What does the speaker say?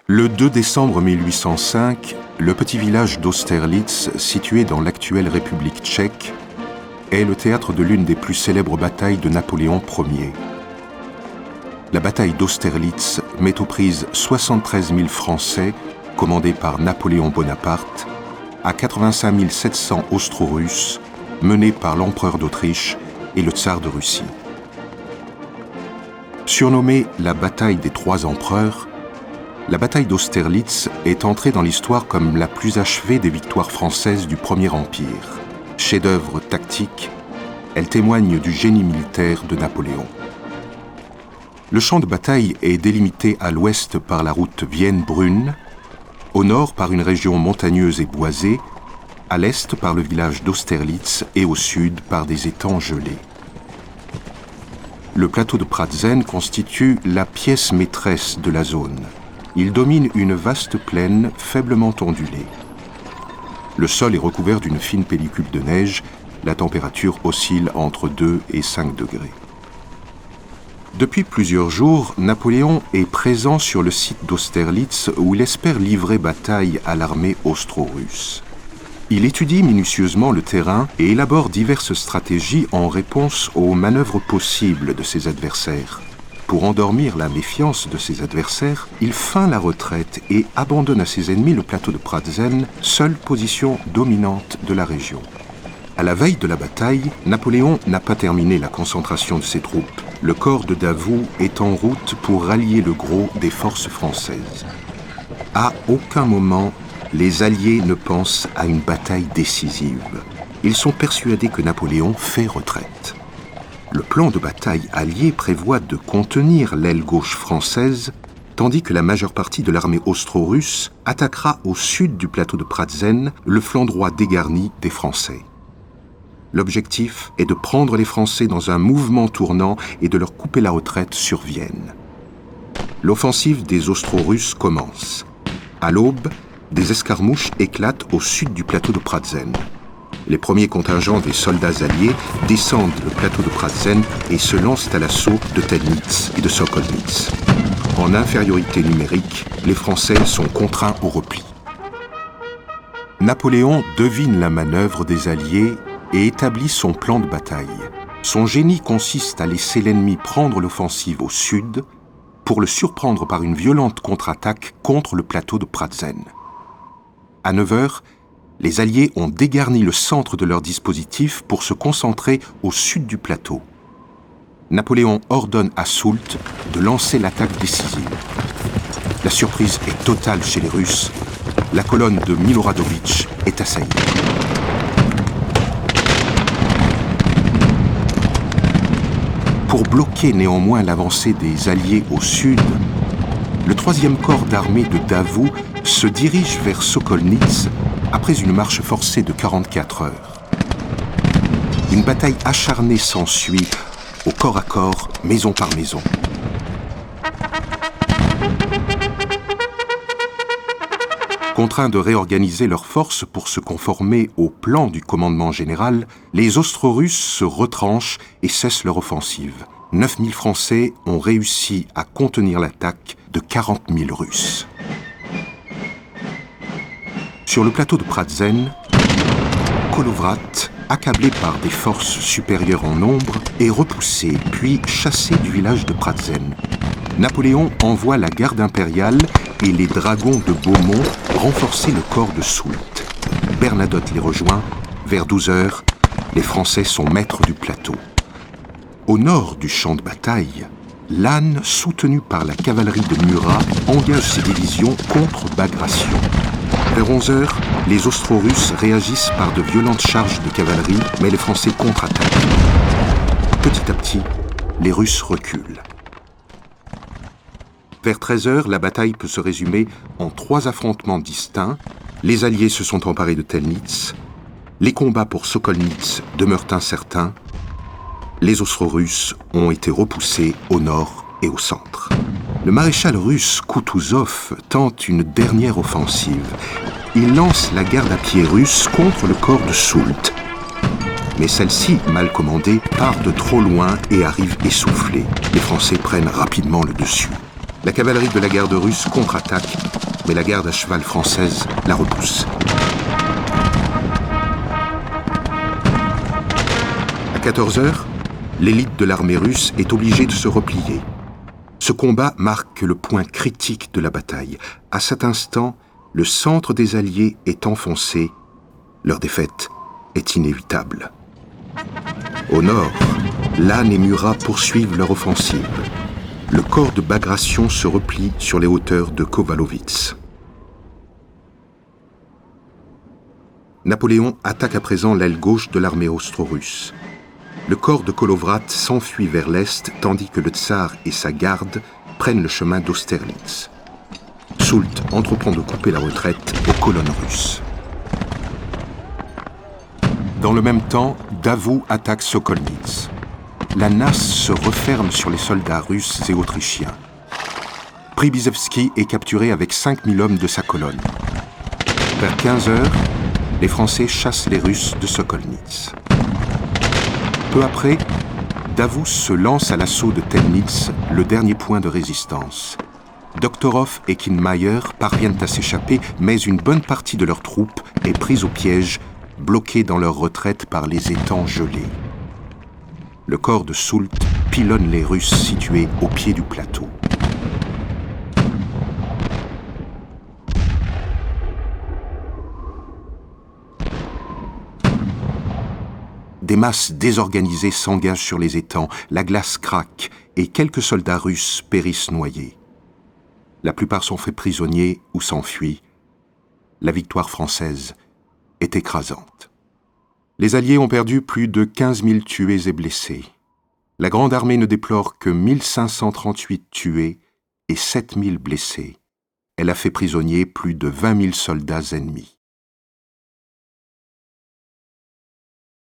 Le 2 décembre 1805, le petit village d'Austerlitz, situé dans l'actuelle République tchèque, est le théâtre de l'une des plus célèbres batailles de Napoléon Ier. La bataille d'Austerlitz met aux prises 73 000 Français, commandés par Napoléon Bonaparte, à 85 700 Austro-Russes, menés par l'empereur d'Autriche et le tsar de Russie. Surnommée la bataille des trois empereurs, la bataille d'Austerlitz est entrée dans l'histoire comme la plus achevée des victoires françaises du Premier Empire. Chef-d'œuvre tactique, elle témoigne du génie militaire de Napoléon. Le champ de bataille est délimité à l'ouest par la route Vienne-Brünn, au nord par une région montagneuse et boisée, à l'est par le village d'Austerlitz et au sud par des étangs gelés. Le plateau de Pratzen constitue la pièce maîtresse de la zone. Il domine une vaste plaine faiblement ondulée. Le sol est recouvert d'une fine pellicule de neige. La température oscille entre 2 et 5 degrés. Depuis plusieurs jours, Napoléon est présent sur le site d'Austerlitz où il espère livrer bataille à l'armée austro-russe. Il étudie minutieusement le terrain et élabore diverses stratégies en réponse aux manœuvres possibles de ses adversaires. Pour endormir la méfiance de ses adversaires, il feint la retraite et abandonne à ses ennemis le plateau de Pratzen, seule position dominante de la région. À la veille de la bataille, Napoléon n'a pas terminé la concentration de ses troupes. Le corps de Davout est en route pour rallier le gros des forces françaises. À aucun moment, les Alliés ne pensent à une bataille décisive. Ils sont persuadés que Napoléon fait retraite. Le plan de bataille allié prévoit de contenir l'aile gauche française, tandis que la majeure partie de l'armée austro-russe attaquera au sud du plateau de Pratzen le flanc droit dégarni des Français. L'objectif est de prendre les Français dans un mouvement tournant et de leur couper la retraite sur Vienne. L'offensive des Austro-Russes commence. À l'aube, des escarmouches éclatent au sud du plateau de Pratzen. Les premiers contingents des soldats alliés descendent le plateau de Pratzen et se lancent à l'assaut de Telnitz et de Sokolnitz. En infériorité numérique, les Français sont contraints au repli. Napoléon devine la manœuvre des Alliés et établit son plan de bataille. Son génie consiste à laisser l'ennemi prendre l'offensive au sud pour le surprendre par une violente contre-attaque contre le plateau de Pratzen. À 9 heures, les Alliés ont dégarni le centre de leur dispositif pour se concentrer au sud du plateau. Napoléon ordonne à Soult de lancer l'attaque décisive. La surprise est totale chez les Russes. La colonne de Miloradovitch est assaillie. Pour bloquer néanmoins l'avancée des Alliés au sud, le 3e corps d'armée de Davout se dirige vers Sokolnitz après une marche forcée de 44 heures. Une bataille acharnée s'ensuit, au corps à corps, maison par maison. Contraints de réorganiser leurs forces pour se conformer au plan du commandement général, les Austro-Russes se retranchent et cessent leur offensive. 9 000 Français ont réussi à contenir l'attaque de 40 000 Russes. Sur le plateau de Pratzen, Kolovrat, accablé par des forces supérieures en nombre, est repoussé puis chassé du village de Pratzen. Napoléon envoie la garde impériale et les dragons de Beaumont renforcer le corps de Soult. Bernadotte les rejoint. Vers 12 heures, les Français sont maîtres du plateau. Au nord du champ de bataille, Lannes, soutenu par la cavalerie de Murat, engage ses divisions contre Bagration. Vers 11 heures, les Austro-Russes réagissent par de violentes charges de cavalerie, mais les Français contre-attaquent. Petit à petit, les Russes reculent. Vers 13 heures, la bataille peut se résumer en 3 affrontements distincts. Les Alliés se sont emparés de Telnitz. Les combats pour Sokolnitz demeurent incertains. Les Austro-Russes ont été repoussés au nord et au centre. Le maréchal russe Koutouzov tente une dernière offensive. Il lance la garde à pied russe contre le corps de Soult. Mais celle-ci, mal commandée, part de trop loin et arrive essoufflée. Les Français prennent rapidement le dessus. La cavalerie de la garde russe contre-attaque, mais la garde à cheval française la repousse. À 14 heures, l'élite de l'armée russe est obligée de se replier. Ce combat marque le point critique de la bataille. À cet instant, le centre des Alliés est enfoncé. Leur défaite est inévitable. Au nord, Lannes et Murat poursuivent leur offensive. Le corps de Bagration se replie sur les hauteurs de Kovalovitz. Napoléon attaque à présent l'aile gauche de l'armée austro-russe. Le corps de Kolovrat s'enfuit vers l'est, tandis que le tsar et sa garde prennent le chemin d'Austerlitz. Soult entreprend de couper la retraite aux colonnes russes. Dans le même temps, Davout attaque Sokolnitz. La nasse se referme sur les soldats russes et autrichiens. Przybylski est capturé avec 5000 hommes de sa colonne. Vers 15 heures, les Français chassent les Russes de Sokolnitz. Peu après, Davout se lance à l'assaut de Telnitz, le dernier point de résistance. Doktorov et Kienmayer parviennent à s'échapper, mais une bonne partie de leurs troupes est prise au piège, bloquée dans leur retraite par les étangs gelés. Le corps de Soult pilonne les Russes situés au pied du plateau. Des masses désorganisées s'engagent sur les étangs, la glace craque et quelques soldats russes périssent noyés. La plupart sont faits prisonniers ou s'enfuient. La victoire française est écrasante. Les Alliés ont perdu plus de 15 000 tués et blessés. La Grande Armée ne déplore que 1538 tués et 7 000 blessés. Elle a fait prisonniers plus de 20 000 soldats ennemis.